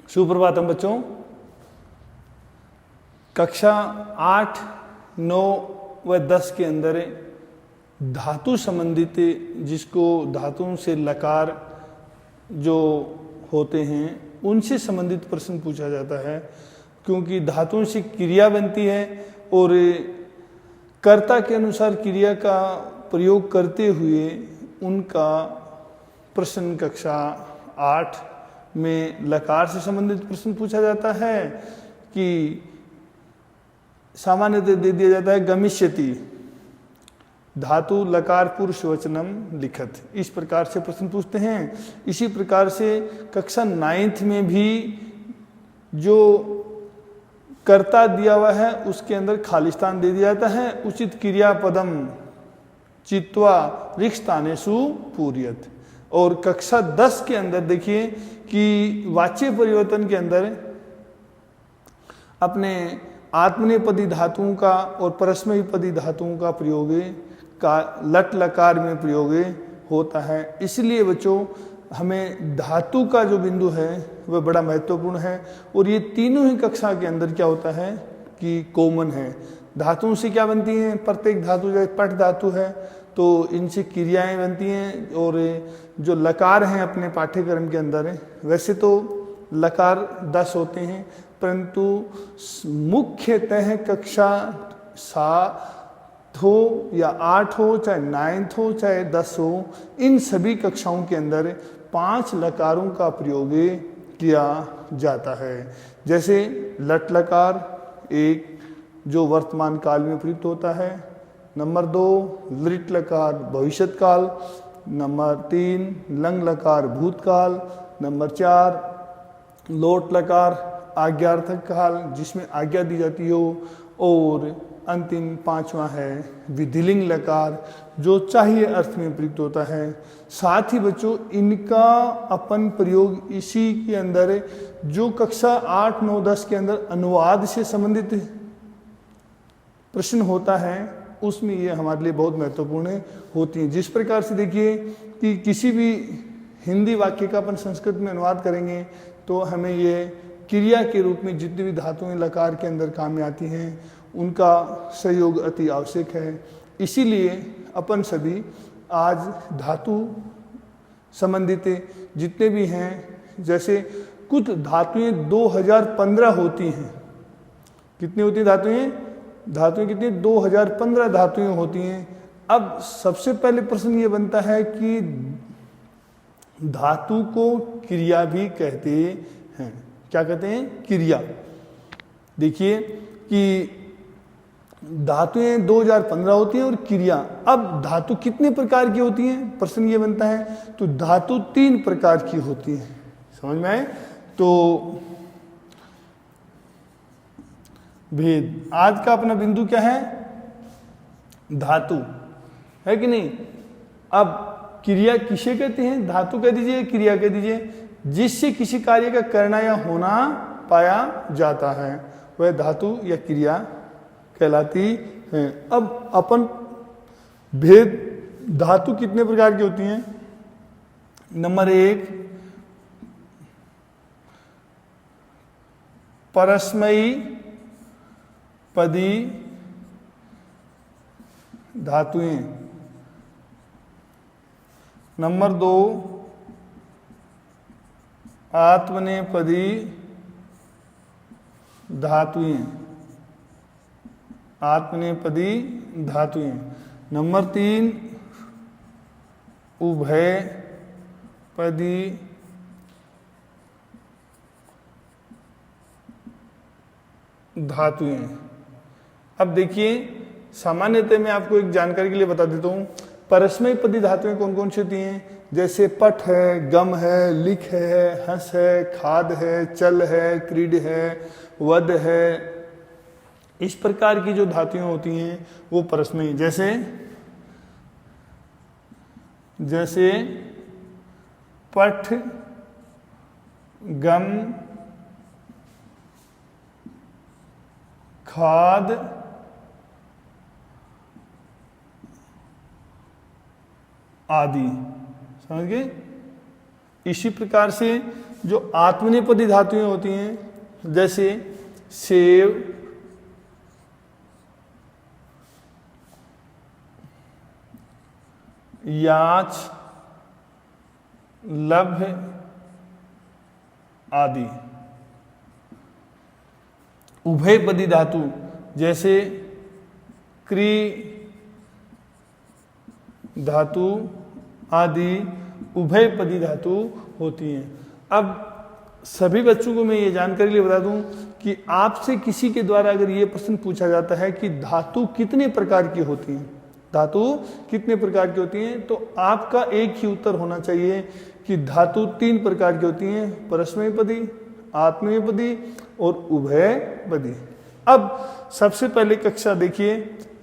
सुप्रभातम बच्चों। कक्षा 8, 9 व 10 के अंदर धातु संबंधित, जिसको धातुओं से लकार जो होते हैं उनसे संबंधित प्रश्न पूछा जाता है, क्योंकि धातुओं से क्रिया बनती है और कर्ता के अनुसार क्रिया का प्रयोग करते हुए उनका प्रश्न कक्षा 8 में लकार से संबंधित प्रश्न पूछा जाता है कि सामान्यतः दे दिया जाता है गमिष्यति धातु लकार पुरुष वचनम लिखत, इस प्रकार से प्रश्न पूछते हैं। इसी प्रकार से कक्षा 9th में भी जो कर्ता दिया हुआ है उसके अंदर खाली स्थान दे दिया जाता है। उचित क्रियापदम चित्वा रिक्तस्थानेषु पूरयत। और कक्षा 10 के अंदर देखिए कि वाच्य परिवर्तन के अंदर अपने आत्मनेपदी धातुओं का और परस्मैपदी धातुओं का प्रयोग का लट लकार में प्रयोग होता है। इसलिए बच्चों हमें धातु का जो बिंदु है वह बड़ा महत्वपूर्ण है। और ये तीनों ही कक्षा के अंदर क्या होता है कि कॉमन है। धातुओं से क्या बनती हैं, प्रत्येक धातु जैसे पट धातु है तो इनसे क्रियाएं बनती हैं। और जो लकार हैं अपने पाठ्यक्रम के अंदर, वैसे तो लकार 10 होते हैं, परंतु मुख्यतः कक्षा 7 हो या 8 हो, चाहे 9th हो, चाहे 10 हो, इन सभी कक्षाओं के अंदर 5 लकारों का प्रयोग किया जाता है। जैसे लट लकार एक जो वर्तमान काल में प्रयुक्त होता है, नंबर 2 लृट लकार भविष्यत काल, नंबर 3 लंग लकार भूतकाल, नंबर 4 लोट लकार आज्ञार्थक काल जिसमें आज्ञा दी जाती हो, और अंतिम 5वां है विधिलिंग लकार जो चाहिए अर्थ में प्रयुक्त होता है। साथ ही बच्चों इनका अपन प्रयोग इसी के अंदर जो कक्षा 8, 9, 10 के अंदर अनुवाद से संबंधित प्रश्न होता है उसमें ये हमारे लिए बहुत महत्वपूर्ण होती है। जिस प्रकार से देखिए कि किसी भी हिंदी वाक्य का अपन संस्कृत में अनुवाद करेंगे तो हमें ये क्रिया के रूप में जितनी भी धातुएं लकार के अंदर काम में आती हैं उनका सहयोग अति आवश्यक है। इसीलिए अपन सभी आज धातु संबंधित जितने भी हैं, जैसे कुछ धातुएं 2015 होती हैं। कितनी होती धातुएं? धातुएं कितनी? 2015 धातुएं होती हैं। अब सबसे पहले प्रश्न ये बनता है कि धातु को क्रिया भी कहते हैं। क्या कहते हैं? क्रिया। देखिए कि धातुएं 2015 होती हैं और क्रिया। अब धातु कितने प्रकार की होती हैं? प्रश्न ये बनता है। तो धातु 3 प्रकार की होती हैं। समझ में आए? तो भेद। आज का अपना बिंदु क्या है? धातु है कि नहीं। अब क्रिया किसे कहते हैं? धातु कह दीजिए, क्रिया कह दीजिए, जिससे किसी कार्य का करना या होना पाया जाता है वह धातु या क्रिया कहलाती है। अब अपन भेद धातु कितने प्रकार की होती हैं? नंबर 1 परस्मयी पदी धातुएं, नंबर 2 आत्मनेपदी धातुएं, आत्मनेपदी धातुएं, नंबर 3 उभयपदी धातुएं। अब देखिए सामान्यतः मैं आपको एक जानकारी के लिए बता देता हूँ। परस्मैपदी धातुएं कौन कौन सी होती हैं? जैसे पट है, गम है, लिख है, हंस है, खाद है, चल है, क्रीड है, वद है। इस प्रकार की जो धातुएं होती हैं वो परस्मयी। जैसे पठ, गम, खाद, आदि। समझ गए? इसी प्रकार से जो आत्मनेपदी धातुएं होती हैं जैसे सेव, याच, लभ्य आदि। उभयपदी धातु जैसे क्री धातु आदि उभयपदी धातु होती हैं। अब सभी बच्चों को मैं ये जानकारी लिए बता दूं कि आपसे किसी के द्वारा अगर ये प्रश्न पूछा जाता है कि धातु कितने प्रकार की होती हैं, धातु कितने प्रकार की होती हैं, तो आपका एक ही उत्तर होना चाहिए कि धातु 3 प्रकार की होती हैं, परस्मैपदी, आत्मनेपदी और उभयपदी। अब सबसे पहले कक्षा देखिए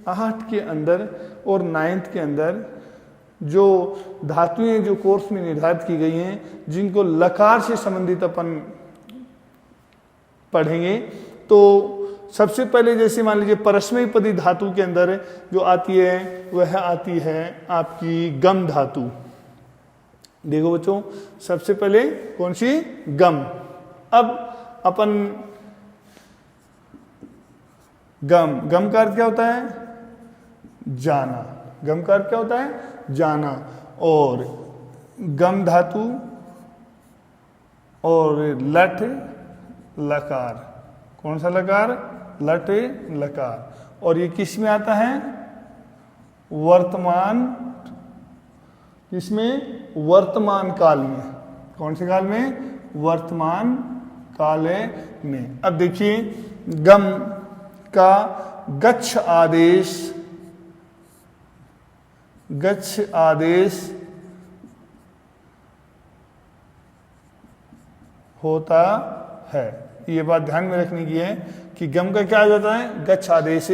8 के अंदर और 9th के अंदर जो धातुएं जो कोर्स में निर्धारित की गई हैं जिनको लकार से संबंधित अपन पढ़ेंगे, तो सबसे पहले जैसे मान लीजिए परस्मैपदी धातु के अंदर जो आती है वह आती है आपकी गम धातु। देखो बच्चों, सबसे पहले कौन सी? गम। अब अपन गम का अर्थ क्या होता है? जाना। गम का अर्थ क्या होता है? जाना। और गम धातु और लट लकार, कौन सा लकार? लट लकार। और ये किस में आता है? वर्तमान, किसमें? वर्तमान काल में। कौन से काल में? वर्तमान काल में। अब देखिए गम का गच्छ आदेश, गच्छ आदेश होता है। ये बात ध्यान में रखने की है कि गम का क्या हो जाता है? गच्छ आदेश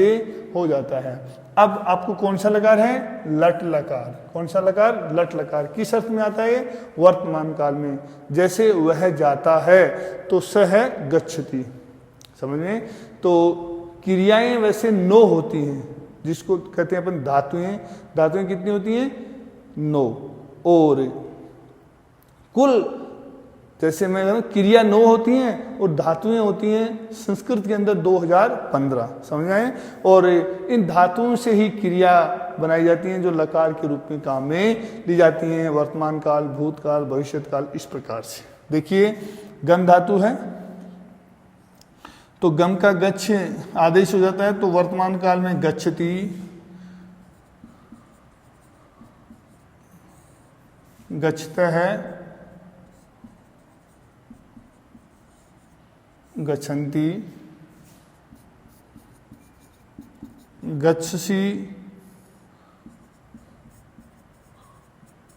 हो जाता है। अब आपको कौन सा लकार है? लट लकार। कौन सा लकार? लट लकार। किस अर्थ में आता है? वर्तमान काल में। जैसे वह जाता है तो सह गच्छति, समझ में? तो क्रियाएं वैसे 9 होती हैं, जिसको कहते हैं अपन धातुएं। धातुएं कितनी होती हैं? 9। और कुल जैसे मैं कहूँ क्रिया 9 होती हैं और धातुएं होती हैं संस्कृत के अंदर 2015, समझ आए? और इन धातुओं से ही क्रिया बनाई जाती हैं जो लकार के रूप में काम में ली जाती हैं। वर्तमान काल, भूतकाल, भविष्यत काल, इस प्रकार से। देखिए गम धातु है तो गम का गच्छ आदेश हो जाता है, तो वर्तमान काल में गच्छति, गच्छता है, गच्छन्ति, गच्छसि,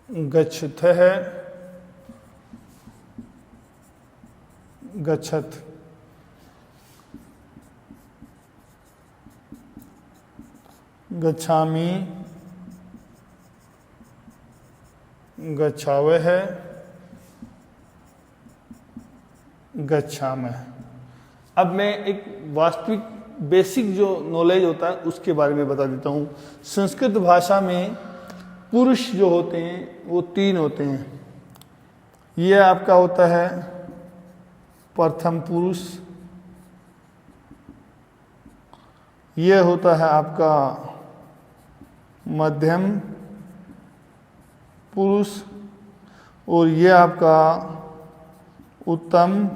गच्छतः, गच्छत। गच्छामि, गच्छावः, गच्छामः। अब मैं एक वास्तविक बेसिक जो नॉलेज होता है उसके बारे में बता देता हूँ। संस्कृत भाषा में पुरुष जो होते हैं वो 3 होते हैं। ये आपका होता है प्रथम पुरुष, ये होता है आपका मध्यम पुरुष, और ये आपका उत्तम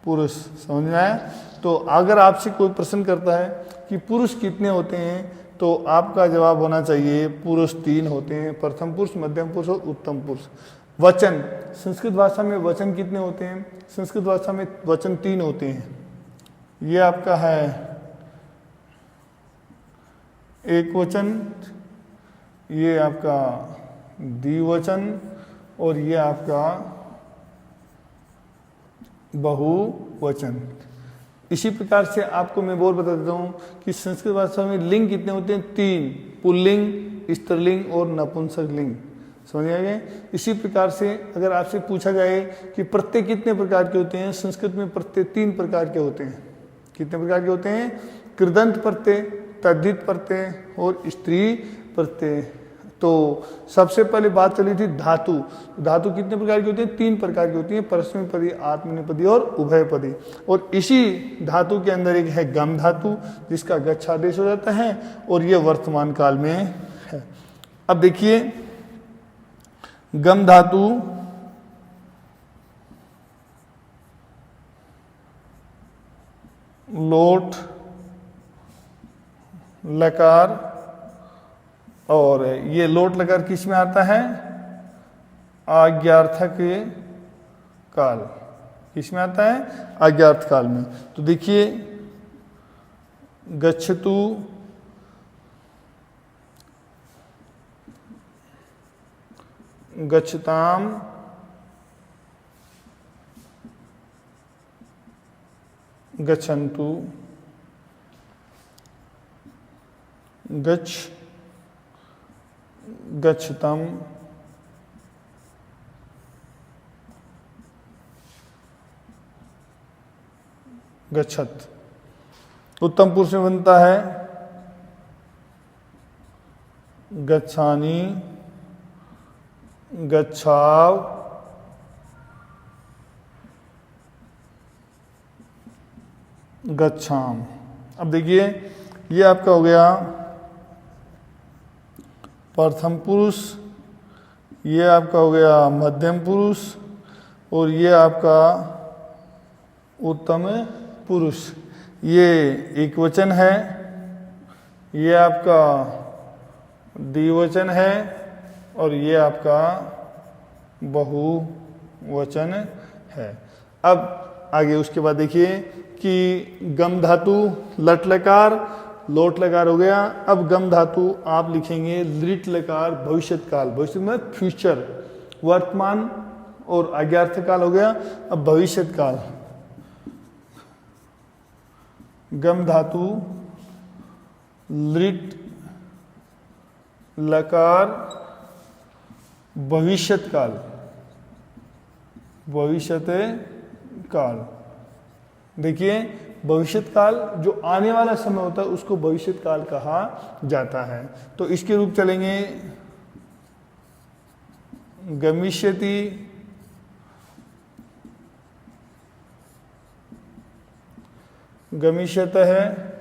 पुरुष। समझ में आया? तो अगर आपसे कोई प्रश्न करता है कि पुरुष कितने होते हैं, तो आपका जवाब होना चाहिए पुरुष 3 होते हैं, प्रथम पुरुष, मध्यम पुरुष और उत्तम पुरुष। वचन, संस्कृत भाषा में वचन कितने होते हैं? संस्कृत भाषा में वचन 3 होते हैं। ये आपका है एक वचन, ये आपका द्विवचन, और ये आपका बहुवचन। इसी प्रकार से आपको मैं और बता देता हूँ कि संस्कृत भाषा में लिंग कितने होते हैं? 3, पुल्लिंग, स्त्रीलिंग और नपुंसक लिंग। समझ आए? इसी प्रकार से अगर आपसे पूछा जाए कि प्रत्यय कितने प्रकार के होते हैं, संस्कृत में प्रत्यय 3 प्रकार के होते हैं। कितने प्रकार के होते हैं? कृदंत प्रत्यय, तद्धित प्रत्यय और स्त्री प्रत्यय। तो सबसे पहले बात चली थी धातु। धातु कितने प्रकार की होती है? 3 प्रकार की होती है, परस्मैपदी, आत्मनेपदी और उभयपदी। और इसी धातु के अंदर एक है गम धातु, जिसका गच्छादेश हो जाता है, और ये वर्तमान काल में है। अब देखिए, गम धातु लोट लकार, और ये लोट लकार किस में आता है? आज्ञार्थक काल। किस में आता है? आज्ञार्थ काल में। तो देखिए, गच्छतु, गच्छताम, गच्छन्तु, गच्छ, गच्छतम, गच्छत। उत्तम पुरुष में बनता है गच्छानि, गच्छाव, गच्छाम। अब देखिए, ये आपका हो गया प्रथम पुरुष, ये आपका हो गया मध्यम पुरुष, और ये आपका उत्तम पुरुष। ये एक वचन है, ये आपका द्विवचन है, और ये आपका बहुवचन है। अब आगे उसके बाद देखिए कि गम धातु लट लकार, लोट लकार हो गया। अब गम धातु आप लिखेंगे लिट लकार भविष्यत काल। भविष्य में फ्यूचर, वर्तमान और आज्ञार्थ काल हो गया। अब भविष्यत काल, गम धातु लिट लकार भविष्यत काल, भविष्यत काल। देखिए, भविष्यत काल जो आने वाला समय होता है उसको भविष्यत काल कहा जाता है। तो इसके रूप चलेंगे गमिष्यति, गमिष्यत है,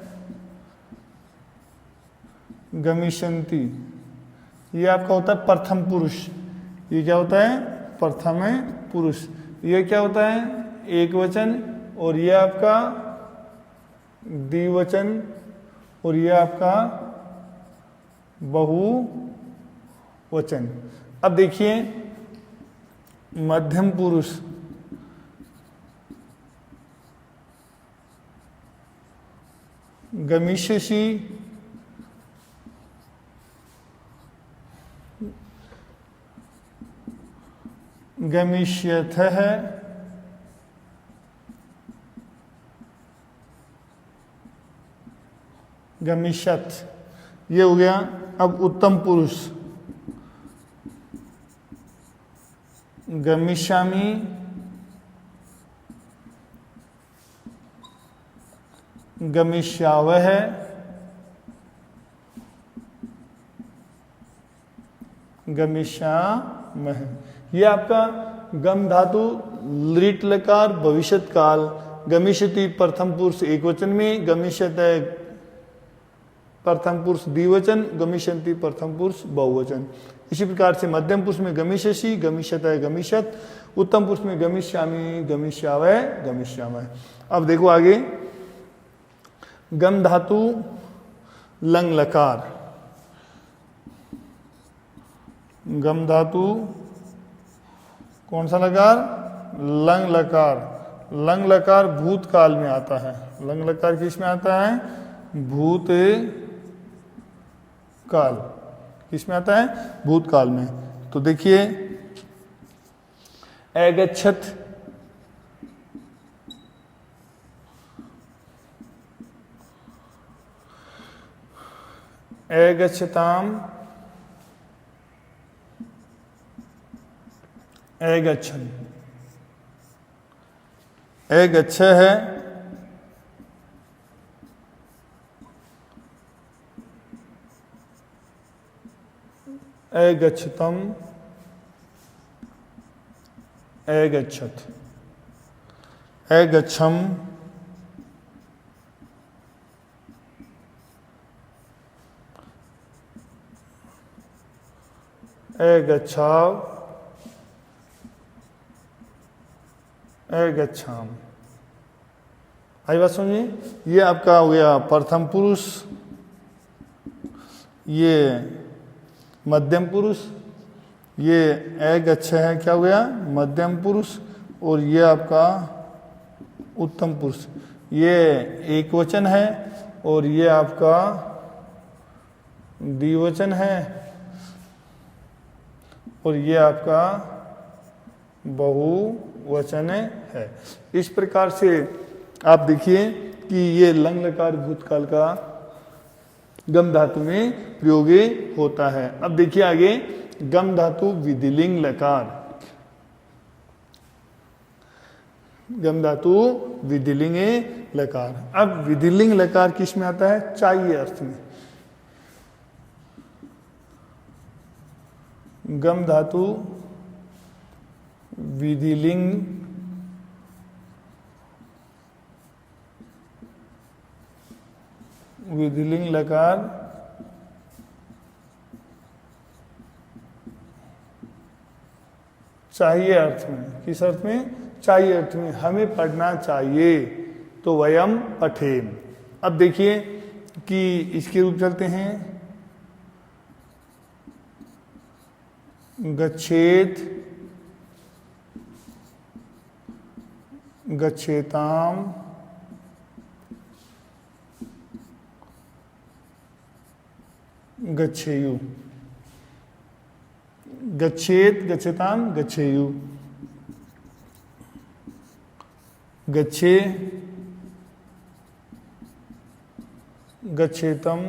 गमिष्यन्ति। ये आपका होता है प्रथम पुरुष। ये क्या होता है? प्रथम पुरुष। ये क्या होता है? एक वचन, और ये आपका द्विवचन, और ये आपका बहुवचन। अब देखिए, मध्यम पुरुष, गमिष्यसि, गमिष्यथः, गमिष्यत। ये हो गया। अब उत्तम पुरुष, गमिष्यामि, गमिष्यावः, गमिष्यामः। ये आपका गम धातु लिट लकार भविष्यत काल, गमिष्यति प्रथम पुरुष एक वचन में, गमिष्यत प्रथम पुरुष द्विवचन, गमिष्यन्ति प्रथम पुरुष बहुवचन। इसी प्रकार से मध्यम पुरुष में गमिष्यसि, गमिष्यत, गमिष्यत। उत्तम पुरुष में गमिष्यामि, गमिष्यावः, गमिष्यामः। अब देखो आगे, गम धातु लंग लकार, गम धातु कौन सा लकार? लंग लकार। लंग लकार भूतकाल में आता है। लंग लकार किस में आता है? भूत काल। किस में आता है? भूतकाल में। तो देखिए, अगच्छत, अगच्छताम, अगच्छन्। अगच्छ है, अगच्छतम, अगच्छत, अगच्छम, अगच्छाव, अगच्छाम। आई बात समझिए। ये आपका हो गया प्रथम पुरुष, ये मध्यम पुरुष, ये अगच्छ है, क्या हो गया मध्यम पुरुष, और ये आपका उत्तम पुरुष। ये एक वचन है और ये आपका द्विवचन है, और ये आपका बहुवचन है। इस प्रकार से आप देखिए कि ये लंग लकार भूतकाल का गम धातु में प्रयोगे होता है। अब देखिए आगे गम धातु विधिलिंग लकार। गम धातु विधिलिंग लकार। अब विधिलिंग लकार किस में आता है? चाहिए अर्थ में। गम धातु विधिलिंग विधिलिंग लकार चाहिए अर्थ में। किस अर्थ में? चाहिए अर्थ में, हमें पढ़ना चाहिए, तो वयम पठेम। अब देखिए कि इसके रूप चलते हैं। गच्छेत, गच्छेताम, गच्छेयु। गच्छेत, गच्छेताम, गच्छेयु। गच्छे, गच्छेतम,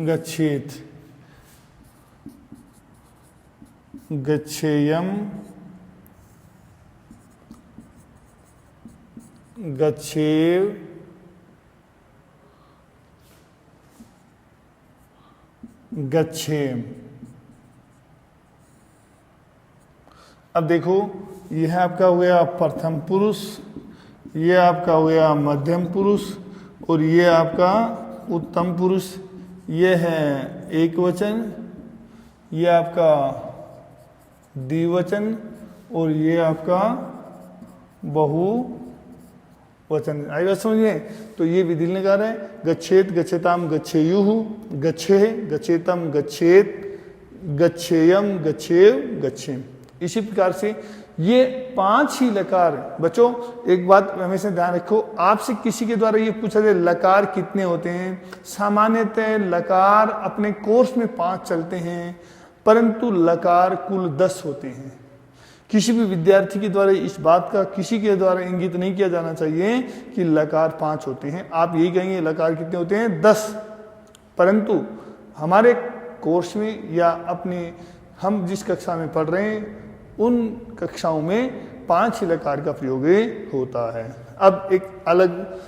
गच्छेत। गच्छेयम, गच्छेव, गच्छेम। अब देखो यह आपका हो गया प्रथम पुरुष, यह आपका हो गया मध्यम पुरुष, और ये आपका उत्तम पुरुष। यह है एक वचन, यह आपका द्विवचन, और ये आपका बहुवचन। आई बात समझिए। तो ये विधिलिंग लकार है। गच्छेत, गच्छेताम, गच्छेयुः, गच्छे, गच्छेतम, गच्छेत, गच्छेयम, गच्छेव, गच्छेम। इसी प्रकार से ये 5 ही लकार। बच्चों एक बात हमेशा ध्यान रखो, आपसे किसी के द्वारा ये पूछा जाए लकार कितने होते हैं। सामान्यतः लकार अपने कोर्स में 5 चलते हैं, परंतु लकार कुल 10 होते हैं। किसी भी विद्यार्थी के द्वारा इस बात का किसी के द्वारा इंगित नहीं किया जाना चाहिए कि लकार 5 होते हैं। आप यही कहेंगे लकार कितने होते हैं? 10। परंतु हमारे कोर्स में या अपने हम जिस कक्षा में पढ़ रहे हैं उन कक्षाओं में 5 ही लकार का प्रयोग होता है। अब एक अलग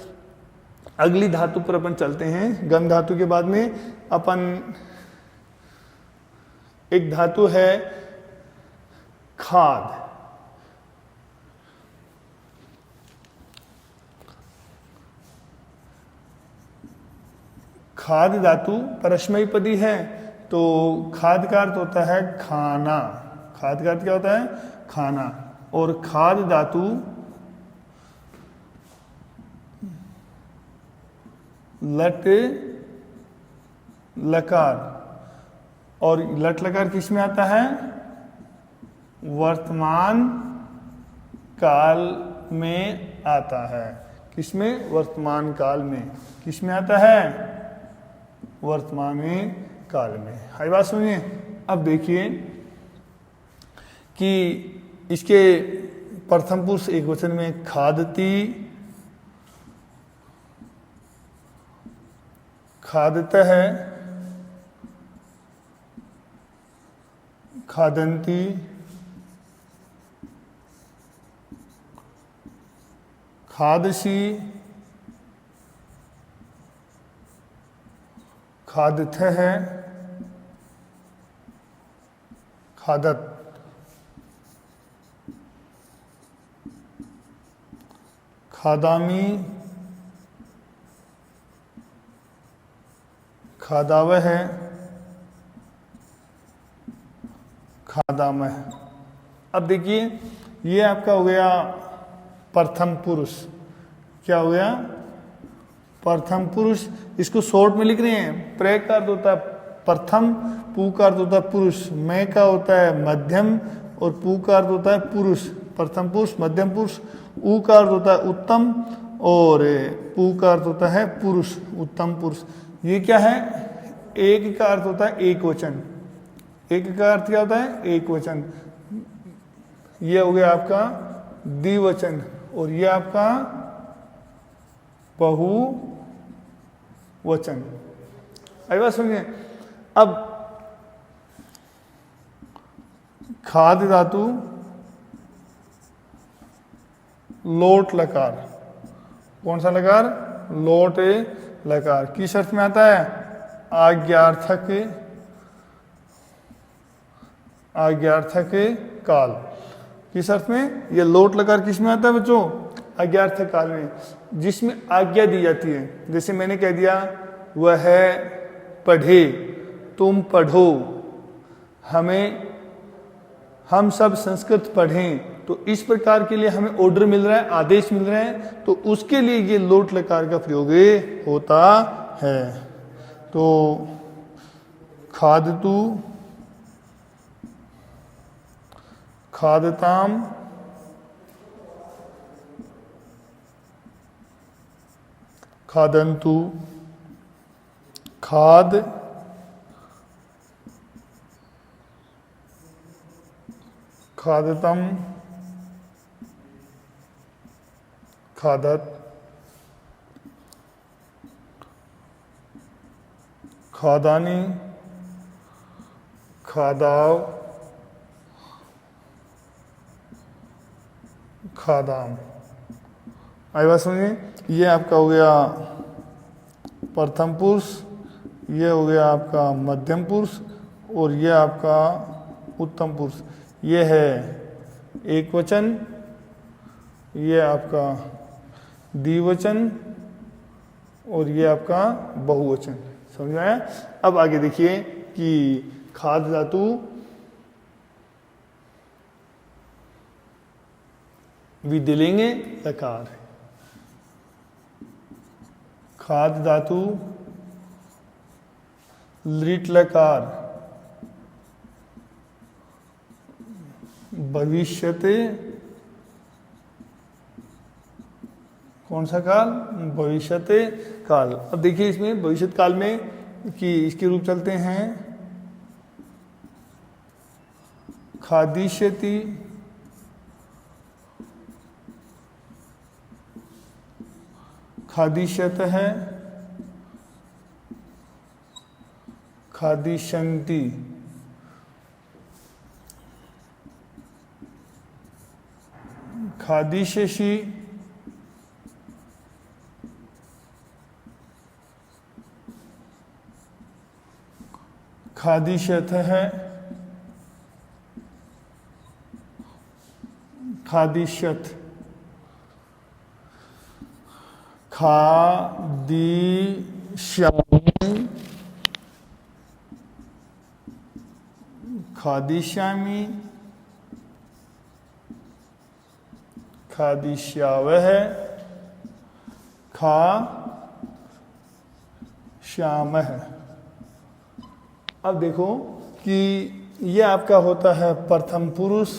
अगली धातु पर अपन चलते हैं। गम धातु के बाद में अपन एक धातु है खाद। खाद धातु परस्मैपदी है, तो खाद का अर्थ होता है खाना। खाद का अर्थ क्या होता है? खाना। और खाद धातु लट लकार, और लट लकार किस में आता है? वर्तमान काल में आता है। किसमें? वर्तमान काल में। किस में आता है? वर्तमान काल में। हाई बात सुनिए। अब देखिए कि इसके प्रथम पुरुष एक वचन में खादती, खादतः, खादन्ति, खादसी, खादित है, खादत, खादामी, खादावह है, खादामह। अब देखिए ये आपका हो गया प्रथम पुरुष। क्या हो गया? प्रथम पुरुष। इसको शॉर्ट में लिख रहे हैं। प्रे का अर्थ होता है प्रथम, पू का अर्थ होता है पुरुष, मैं का होता है मध्यम और पू का अर्थ होता है पुरुष। प्रथम पुरुष, मध्यम पुरुष, ऊ का अर्थ होता है उत्तम और पू का अर्थ होता है पुरुष, उत्तम पुरुष। ये क्या है? एक का अर्थ होता है एक वचन। एक का अर्थ क्या होता है? एक वचन। ये हो गया आपका द्विवचन और ये आपका बहुवचन। आई बात सुनिए। अब खाद्य धातु लोट लकार। कौन सा लकार? लोट लकार। किस अर्थ में आता है? आज्ञार्थक, आज्ञार्थक काल। किस अर्थ में? ये लोट लकार किस में आता है बच्चों? आज्ञार्थक काल में, जिसमें आज्ञा दी जाती है। जैसे मैंने कह दिया वह पढ़े, तुम पढ़ो, हम सब संस्कृत पढ़ें। तो इस प्रकार के लिए हमें ऑर्डर मिल रहा है, आदेश मिल रहे हैं, तो उसके लिए ये लोट लकार का प्रयोग होता है। तो खादतु, खादताम, खादंतु, खाद, खादतम, खादत, खादानी, खादाव, खादाम। आई बात सुनिए। ये आपका हो गया प्रथम पुरुष, ये हो गया आपका मध्यम पुरुष और ये आपका उत्तम पुरुष। ये है एक वचन, ये आपका द्विवचन और ये आपका बहुवचन। समझ में आया? अब आगे देखिए कि खाद धातु विधिलिंग लकार। खाद धातु लिट लकार, भविष्यते, कौन सा काल? भविष्यते काल। अब देखिए इसमें भविष्यत काल में कि इसके रूप चलते हैं खादिष्यति, खादिष्यत है, खादिष्यन्ति, खादिष्यसि, खादिष्यथ है, खादिष्यथ, खादिष्यामि, खादिष्यामि, खादिष्यावह, खाश्यामः। अब देखो कि ये आपका होता है प्रथम पुरुष,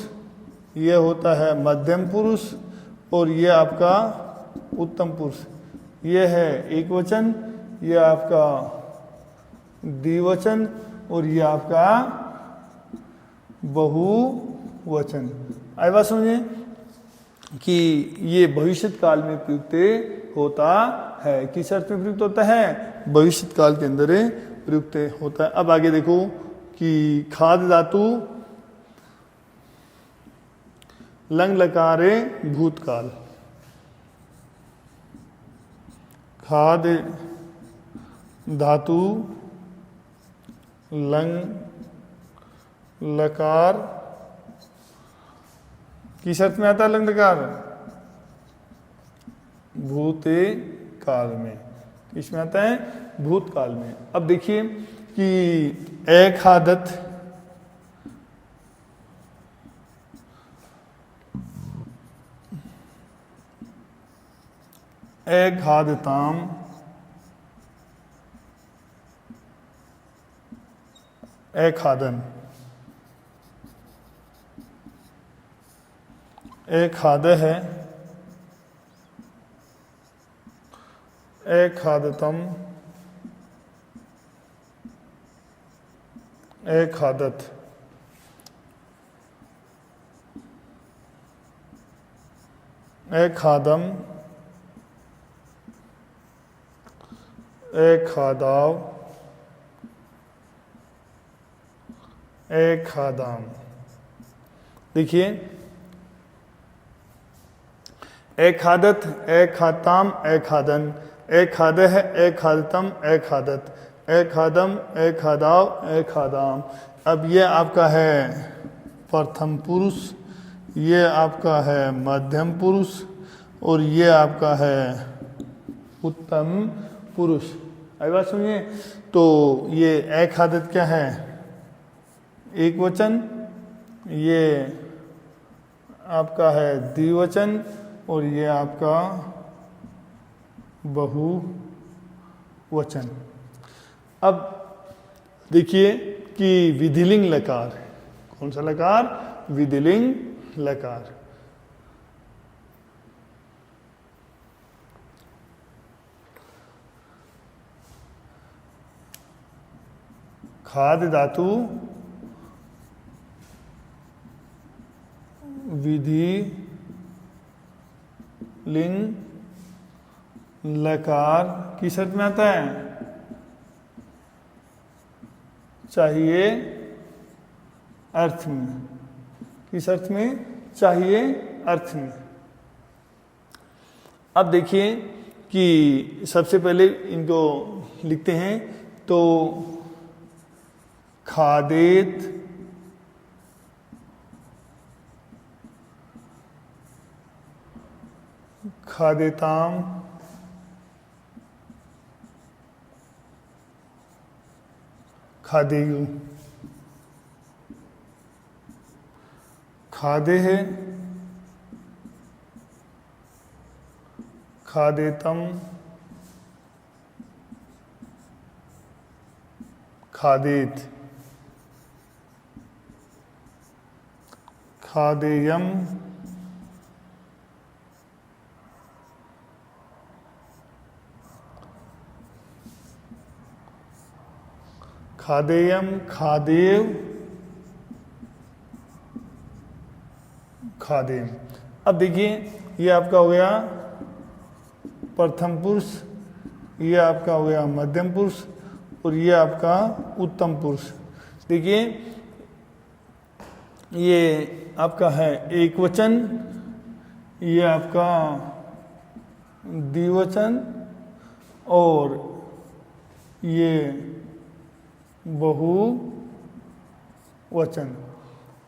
ये होता है मध्यम पुरुष और ये आपका उत्तम पुरुष। ये है एक वचन, ये आपका द्विवचन और ये आपका बहुवचन। आई बात समझे कि ये भविष्यत काल में प्रयुक्त होता है। किस अर्थ में प्रयुक्त होता है? भविष्यत काल के अंदर प्रयुक्त होता है। अब आगे देखो कि खाद धातु लंग लकारे भूतकाल। खाद धातु लंग लकार किस अर्थ में आता है लंग लकार? भूते काल में। किस में आता है? भूतकाल में। अब देखिए कि एखादत एखादताम एखादन एखाद है एखादतम एखादत एखादम एखादाव एखादाम। देखिए एखादत एखाताम एखादन एखादह एखादतम एखादत एखादम एखादाव एखादाम। अब ये आपका है प्रथम पुरुष, ये आपका है मध्यम पुरुष और ये आपका है उत्तम पुरुष। अभी बात सुनिए, तो ये एखादत क्या है? एक वचन, ये आपका है द्विवचन और ये आपका बहुवचन। अब देखिए कि विधिलिंग लकार, कौन सा लकार? विधिलिंग लकार। खाद धातु विधि लिंग लकार किस अर्थ में आता है? चाहिए अर्थ में। किस अर्थ में? चाहिए अर्थ में। अब देखिए कि सबसे पहले इनको लिखते हैं, तो खादेत खादेताम खादेयु खादे है खादेतम खादेत खादेयम खादेयम खादेव खादेम। अब देखिए ये आपका हो गया प्रथम पुरुष, ये आपका हो गया मध्यम पुरुष और ये आपका उत्तम पुरुष। देखिए ये आपका है एक वचन, ये आपका द्विवचन और ये बहुवचन।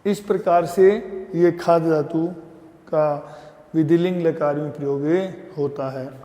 इस प्रकार से ये खाद धातु का विधिलिंग लकार में प्रयोग होता है।